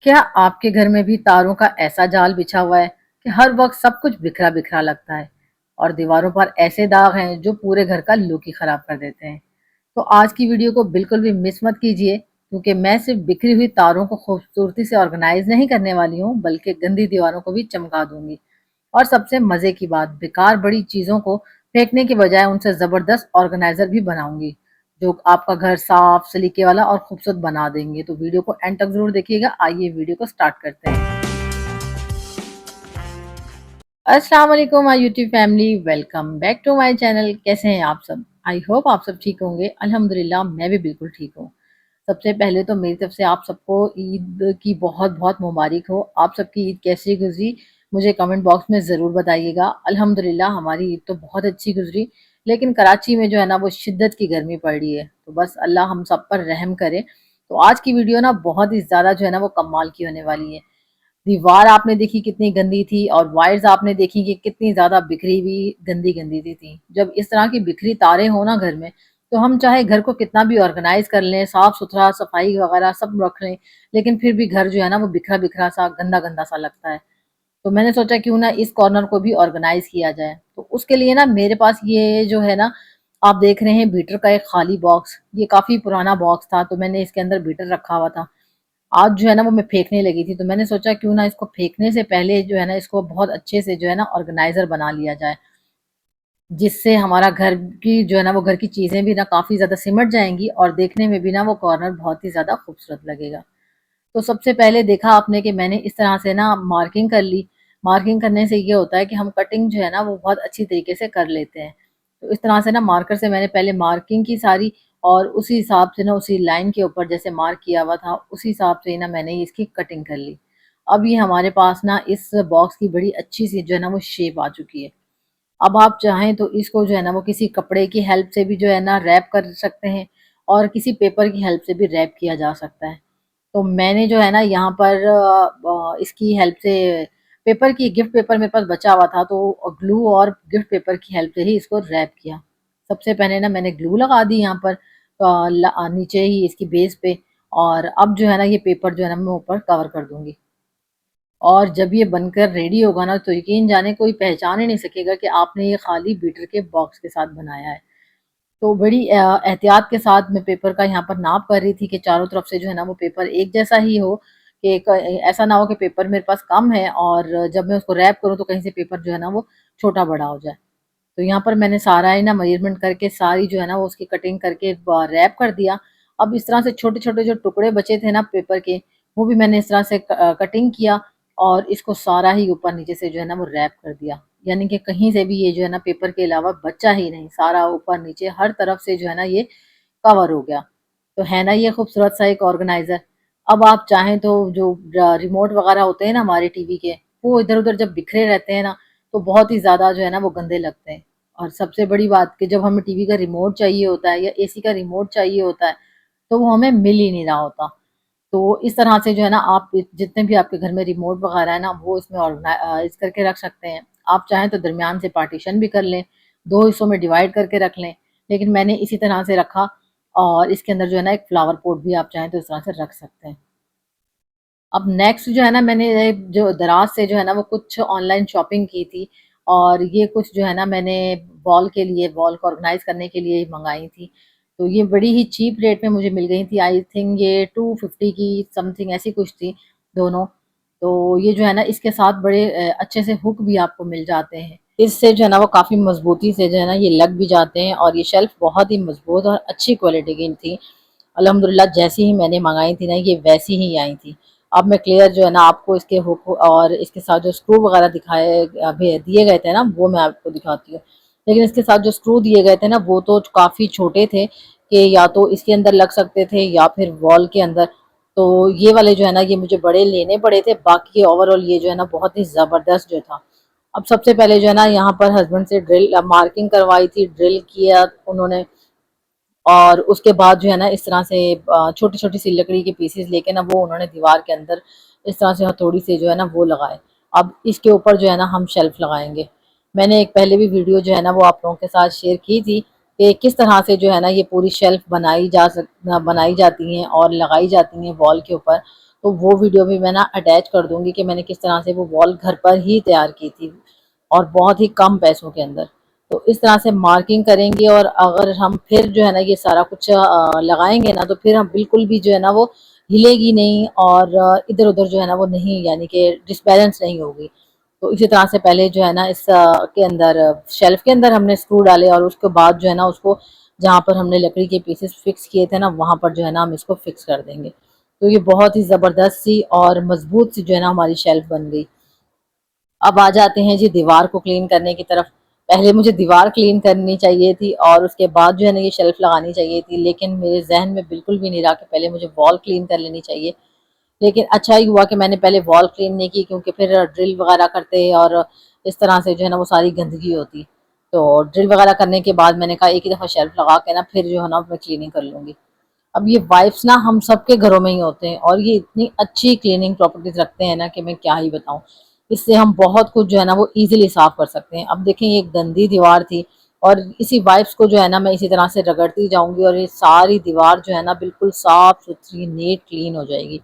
क्या आपके घर में भी तारों का ऐसा जाल बिछा हुआ है कि हर वक्त सब कुछ बिखरा बिखरा लगता है और दीवारों पर ऐसे दाग हैं जो पूरे घर का लुक ही खराब कर देते हैं। तो आज की वीडियो को बिल्कुल भी मिस मत कीजिए, क्योंकि मैं सिर्फ बिखरी हुई तारों को खूबसूरती से ऑर्गेनाइज नहीं करने वाली हूँ, बल्कि गंदी दीवारों को भी चमका दूंगी। और सबसे मजे की बात, बेकार बड़ी चीजों को फेंकने के बजाय उनसे जबरदस्त ऑर्गेनाइजर भी बनाऊंगी, जो आपका घर साफ सलीके वाला और खूबसूरत बना देंगे। तो वीडियो को एंड तक जरूर देखिएगा। आइए वीडियो को स्टार्ट करते हैं। अस्सलाम वालेकुम my YouTube family, welcome back to my channel. कैसे हैं आप सब? आई होप आप सब ठीक होंगे। अल्हम्दुलिल्लाह मैं भी बिल्कुल ठीक हूँ। सबसे पहले तो मेरी तरफ से आप सबको ईद की बहुत बहुत मुबारक हो। आप सबकी ईद कैसी गुजरी मुझे कमेंट बॉक्स में ज़रूर बताइएगा। अल्हम्दुलिल्लाह हमारी ईद तो बहुत अच्छी गुजरी, लेकिन कराची में जो है ना वो शिद्दत की गर्मी पड़ रही है, तो बस अल्लाह हम सब पर रहम करे। तो आज की वीडियो ना बहुत ही ज़्यादा जो है ना वो कमाल की होने वाली है। दीवार आपने देखी कितनी गंदी थी और वायर्स आपने देखी कि कितनी ज्यादा बिखरी हुई गंदी गंदी थी। जब इस तरह की बिखरी तारे हो ना घर में, तो हम चाहे घर को कितना भी ऑर्गेनाइज कर लें, साफ सुथरा सफाई वगैरह सब रख लें, लेकिन फिर भी घर जो है ना वो बिखरा बिखरा सा गंदा गंदा सा लगता है। तो मैंने सोचा क्यों ना इस कॉर्नर को भी ऑर्गेनाइज किया जाए। तो उसके लिए ना मेरे पास ये जो है ना, आप देख रहे हैं बीटर का एक खाली बॉक्स। ये काफी पुराना बॉक्स था, तो मैंने इसके अंदर बीटर रखा हुआ था। आज जो है ना वो मैं फेंकने लगी थी, तो मैंने सोचा क्यों ना इसको फेंकने से पहले जो है ना इसको बहुत अच्छे से जो है ना ऑर्गेनाइजर बना लिया जाए, जिससे हमारा घर की जो है ना वो घर की चीजें भी ना काफी ज्यादा सिमट जाएंगी और देखने में भी ना वो कॉर्नर बहुत ही ज्यादा खूबसूरत लगेगा। तो सबसे पहले देखा आपने कि मैंने इस तरह से ना मार्किंग कर ली। मार्किंग करने से ये होता है कि हम कटिंग जो है ना वो बहुत अच्छी तरीके से कर लेते हैं। तो इस तरह से ना मार्कर से मैंने पहले मार्किंग की सारी, और उसी हिसाब से ना उसी लाइन के ऊपर जैसे मार्क किया हुआ था उसी हिसाब से ना मैंने इसकी कटिंग कर ली। अब ये हमारे पास ना इस बॉक्स की बड़ी अच्छी सी जो है ना वो शेप आ चुकी है। अब आप चाहें तो इसको जो है ना वो किसी कपड़े की हेल्प से भी जो है ना रैप कर सकते हैं, और किसी पेपर की हेल्प से भी रैप किया जा सकता है। तो मैंने जो है ना यहाँ पर इसकी हेल्प से, पेपर की गिफ्ट पेपर मेरे पास बचा हुआ था, तो ग्लू और गिफ्ट पेपर की हेल्प से ही इसको रैप किया। सबसे पहले ना मैंने ग्लू लगा दी यहाँ पर नीचे ही इसकी बेस पे। और अब जो है ना ये पेपर जो है ना मैं ऊपर कवर कर दूंगी। और जब ये बनकर रेडी होगा ना, तो यकीन जाने कोई पहचान ही नहीं सकेगा कि आपने ये खाली बीटर के बॉक्स के साथ बनाया है। तो बड़ी एहतियात के साथ मैं पेपर का यहाँ पर नाप कर रही थी कि चारों तरफ से जो है ना वो पेपर एक जैसा ही हो, कि ऐसा ना हो कि पेपर मेरे पास कम है और जब मैं उसको रैप करूँ तो कहीं से पेपर जो है ना वो छोटा बड़ा हो जाए। तो यहाँ पर मैंने सारा ही ना मेजरमेंट करके सारी जो है ना वो उसकी कटिंग करके रैप कर दिया। अब इस तरह से छोटे छोटे जो टुकड़े बचे थे ना पेपर के, वो भी मैंने इस तरह से कटिंग किया और इसको सारा ही ऊपर नीचे से जो है ना वो रैप कर दिया। यानी कि कहीं से भी ये जो है ना पेपर के अलावा बचा ही नहीं, सारा ऊपर नीचे हर तरफ से जो है ना ये कवर हो गया। तो है ना ये खूबसूरत सा एक ऑर्गेनाइजर। अब आप चाहें तो जो रिमोट वगैरह होते हैं ना हमारे टीवी के, वो इधर उधर जब बिखरे रहते हैं ना, तो बहुत ही ज्यादा जो है ना वो गंदे लगते हैं। और सबसे बड़ी बात कि जब हमें टीवी का रिमोट चाहिए होता है या एसी का रिमोट चाहिए होता है, तो वो हमें मिल ही नहीं रहा होता। तो इस तरह से जो है ना आप जितने भी आपके घर में रिमोट वगैरह है ना वो इसमें ऑर्गेनाइज करके रख सकते हैं। आप चाहें तो दरमियान से पार्टीशन भी कर लें, दो हिस्सों में डिवाइड करके रख लें, लेकिन मैंने इसी तरह से रखा। और इसके अंदर जो है ना एक फ्लावर पॉट भी आप चाहें तो इस तरह से रख सकते हैं। अब नेक्स्ट जो है ना मैंने जो दराज से जो है ना वो कुछ ऑनलाइन शॉपिंग की थी, और ये कुछ जो है ना मैंने वॉल के लिए, वॉल को ऑर्गेनाइज करने के लिए मंगाई थी। तो ये बड़ी ही चीप रेट में मुझे मिल गई थी। आई थिंक ये 250 की समथिंग ऐसी कुछ थी दोनों। तो ये जो है ना इसके साथ बड़े अच्छे से हुक भी आपको मिल जाते हैं। इससे जो है ना वो काफ़ी मजबूती से जो है ना ये लग भी जाते हैं, और ये शेल्फ बहुत ही मजबूत और अच्छी क्वालिटी की थी। अल्हम्दुलिल्लाह जैसी ही मैंने मंगाई थी ना ये वैसी ही आई थी। अब मैं क्लियर जो है ना आपको इसके हुक और इसके साथ जो स्क्रू वगैरह दिखाए अभी दिए गए थे ना वो मैं आपको दिखाती हूँ। लेकिन इसके साथ जो स्क्रू दिए गए थे ना वो तो काफ़ी छोटे थे, कि या तो इसके अंदर लग सकते थे या फिर वॉल के अंदर। तो ये वाले जो है ना ये मुझे बड़े लेने पड़े थे। बाकी ओवरऑल ये जो है ना बहुत ही ज़बरदस्त जो था। अब सबसे पहले जो है ना यहाँ पर हस्बैंड से ड्रिल मार्किंग करवाई थी, ड्रिल किया उन्होंने। और उसके बाद जो है ना इस तरह से छोटी छोटी सी लकड़ी के पीसेस लेके ना वो उन्होंने दीवार के अंदर इस तरह से हथौड़ी से जो है ना वो लगाए। अब इसके ऊपर जो है ना हम शेल्फ लगाएंगे। मैंने एक पहले भी वीडियो जो है ना वो आप लोगों के साथ शेयर की थी कि किस तरह से जो है ना ये पूरी शेल्फ बनाई जाती हैं और लगाई जाती हैं वॉल के ऊपर। तो वो वीडियो भी मैं ना अटैच कर दूंगी कि मैंने किस तरह से वो वॉल घर पर ही तैयार की थी और बहुत ही कम पैसों के अंदर। तो इस तरह से मार्किंग करेंगे और अगर हम फिर जो है ना ये सारा कुछ लगाएंगे ना, तो फिर हम बिल्कुल भी जो है ना वो हिलेगी नहीं और इधर उधर जो है ना वो नहीं, यानी कि डिसबैलेंस नहीं होगी। तो इसी तरह से पहले जो है ना इस के अंदर शेल्फ के अंदर हमने स्क्रू डाले और उसके बाद जो है ना उसको जहाँ पर हमने लकड़ी के पीसेस फिक्स किए थे ना, वहाँ पर जो है ना हम इसको फिक्स कर देंगे। तो ये बहुत ही ज़बरदस्त सी और मजबूत सी जो है ना हमारी शेल्फ बन गई। अब आ जाते हैं जी दीवार को क्लीन करने की तरफ। पहले मुझे दीवार क्लीन करनी चाहिए थी और उसके बाद जो है ना ये शेल्फ लगानी चाहिए थी, लेकिन मेरे जहन में बिल्कुल भी नहीं रहा कि पहले मुझे वॉल क्लीन कर लेनी चाहिए। लेकिन अच्छा ही हुआ कि मैंने पहले वॉल क्लीन नहीं की, क्योंकि फिर ड्रिल वगैरह करते और इस तरह से जो है ना वो सारी गंदगी होती। तो ड्रिल वगैरह करने के बाद मैंने कहा एक ही दफ़ा शेल्फ लगा के ना फिर जो है ना मैं क्लीनिंग कर लूँगी। अब ये वाइप्स ना हम सबके घरों में ही होते हैं और ये इतनी अच्छी क्लीनिंग प्रॉपर्टीज रखते हैं ना कि मैं क्या ही बताऊं। इससे हम बहुत कुछ जो है ना वो इजीली साफ कर सकते हैं। अब देखें ये गंदी दीवार थी और इसी वाइप्स को जो है ना मैं इसी तरह से रगड़ती जाऊंगी और ये सारी दीवार जो है ना बिल्कुल साफ सुथरी नीट क्लीन हो जाएगी।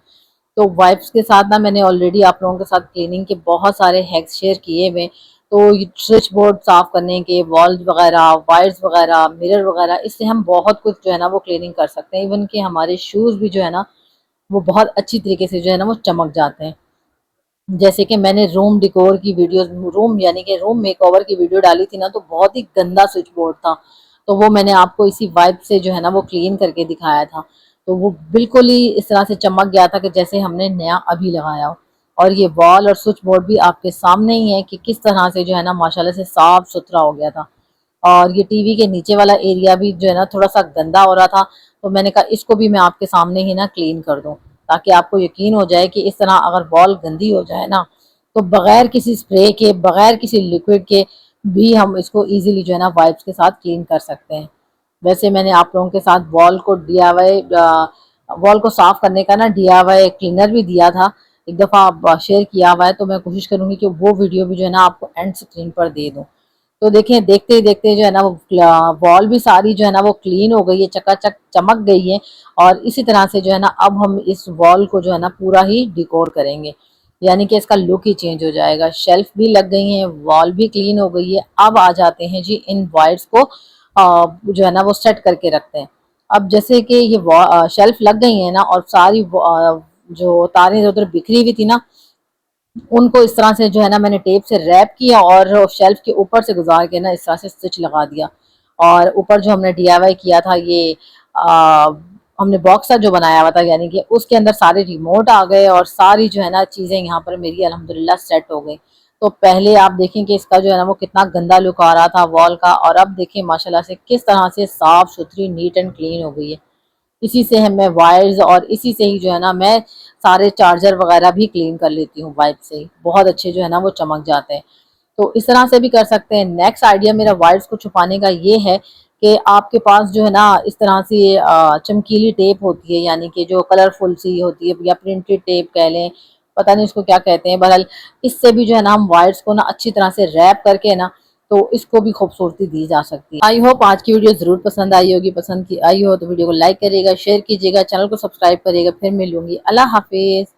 तो वाइप्स के साथ ना मैंने ऑलरेडी आप लोगों के साथ क्लीनिंग के बहुत सारे हैक्स शेयर किए हुए। तो ये स्विच बोर्ड साफ करने के, वॉल्स वगैरह, वायर्स वगैरह, मिरर वगैरह, इससे हम बहुत कुछ जो है ना वो क्लीनिंग कर सकते हैं। इवन कि हमारे शूज़ भी जो है ना वो बहुत अच्छी तरीके से जो है ना वो चमक जाते हैं। जैसे कि मैंने रूम डिकोर की वीडियोस, रूम यानी कि रूम मेकओवर की वीडियो डाली थी ना, तो बहुत ही गंदा स्विच बोर्ड था। तो वो मैंने आपको इसी वाइप से जो है ना वो क्लीन करके दिखाया था। तो वो बिल्कुल ही इस तरह से चमक गया था कि जैसे हमने नया अभी लगाया हो। और ये वॉल और स्विच बोर्ड भी आपके सामने ही है कि किस तरह से जो है ना माशाल्लाह से साफ सुथरा हो गया था। और ये टीवी के नीचे वाला एरिया भी जो है ना थोड़ा सा गंदा हो रहा था। तो मैंने कहा इसको भी मैं आपके सामने ही ना क्लीन कर दूं, ताकि आपको यकीन हो जाए कि इस तरह अगर वॉल गंदी हो जाए ना, तो बगैर किसी स्प्रे के, बगैर किसी लिक्विड के भी हम इसको इजीली जो है ना वाइप्स के साथ क्लीन कर सकते हैं। वैसे मैंने आप लोगों के साथ वॉल को साफ करने का ना डीआईवाई क्लीनर भी दिया था, एक दफ़ा शेयर किया हुआ है। तो मैं कोशिश करूंगी कि वो वीडियो भी जो है ना आपको एंड स्क्रीन पर दे दूं। तो देखें देखते ही देखते जो है ना वो वॉल भी सारी जो है ना वो क्लीन हो गई है, चकाचक चमक गई है। और इसी तरह से जो है ना अब हम इस वॉल को जो है ना पूरा ही डिकोर करेंगे, यानी कि इसका लुक ही चेंज हो जाएगा। शेल्फ भी लग गई हैं, वॉल भी क्लीन हो गई है। अब आ जाते हैं जी इन वायर्स को जो है ना वो सेट करके रखते हैं। अब जैसे कि ये शेल्फ लग गई है ना और सारी जो तारें इधर उधर बिखरी हुई थी ना, उनको इस तरह से जो है ना मैंने टेप से रैप किया और शेल्फ के ऊपर से गुजार के ना इस तरह से स्टिच लगा दिया। और ऊपर जो हमने डीआईवाई किया था ये आ, हमने बॉक्स सा जो बनाया हुआ था, यानी कि उसके अंदर सारे रिमोट आ गए और सारी जो है ना चीज़ें यहाँ पर मेरी अल्हम्दुलिल्लाह सेट हो गई। तो पहले आप देखें कि इसका जो है ना वो कितना गंदा लुक आ रहा था वॉल का, और अब देखें माशाल्लाह से किस तरह से साफ सुथरी नीट एंड क्लीन हो गई है। इसी से मैं वायर्स और इसी से ही जो है ना मैं सारे चार्जर वगैरह भी क्लीन कर लेती हूँ वाइप से ही, बहुत अच्छे जो है ना वो चमक जाते हैं। तो इस तरह से भी कर सकते हैं। नेक्स्ट आइडिया मेरा वायर्स को छुपाने का ये है कि आपके पास जो है ना इस तरह से चमकीली टेप होती है, यानी कि जो कलरफुल सी होती है या प्रिंटेड टेप कह लें, पता नहीं उसको क्या कहते हैं। बहरहाल इससे भी जो है ना हम वायर्स को ना अच्छी तरह से रैप करके ना तो इसको भी खूबसूरती दी जा सकती है। आई होप आज की वीडियो जरूर पसंद आई होगी। पसंद की आई हो तो वीडियो को लाइक करिएगा, शेयर कीजिएगा, चैनल को सब्सक्राइब करिएगा। फिर मिलूंगी। अल्लाह हाफिज।